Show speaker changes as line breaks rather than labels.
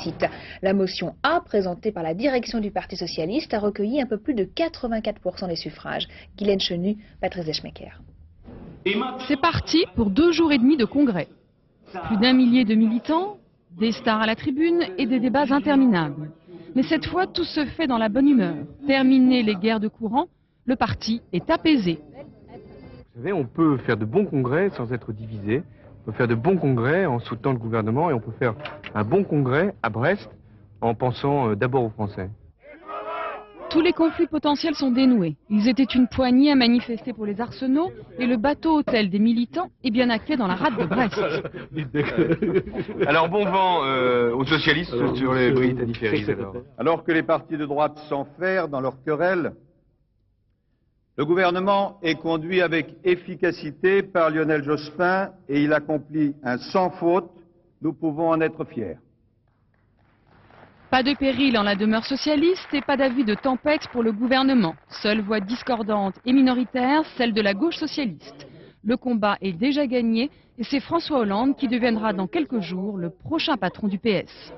déficit. La motion A, présentée par la direction du Parti socialiste, a recueilli un peu plus de 84% des suffrages. Guylaine Chenu, Patrice Deschmecker.
C'est parti pour 2 jours et demi de congrès. Plus d'1 millier de militants, des stars à la tribune et des débats interminables. Mais cette fois, tout se fait dans la bonne humeur. Terminé les guerres de courant, le parti est apaisé.
Vous savez, on peut faire de bons congrès sans être divisé. On peut faire de bons congrès en soutenant le gouvernement et on peut faire un bon congrès à Brest en pensant d'abord aux Français.
Tous les conflits potentiels sont dénoués. Ils étaient une poignée à manifester pour les arsenaux et le bateau-hôtel des militants est bien acté dans la rade de Brest.
Alors bon vent aux socialistes sur les Britanniques.
Alors que les partis de droite s'enferment dans leur querelle, le gouvernement est conduit avec efficacité par Lionel Jospin et il accomplit un sans faute. Nous pouvons en être fiers.
Pas de péril en la demeure socialiste et pas d'avis de tempête pour le gouvernement. Seule voix discordante et minoritaire, celle de la gauche socialiste. Le combat est déjà gagné et c'est François Hollande qui deviendra dans quelques jours le prochain patron du PS.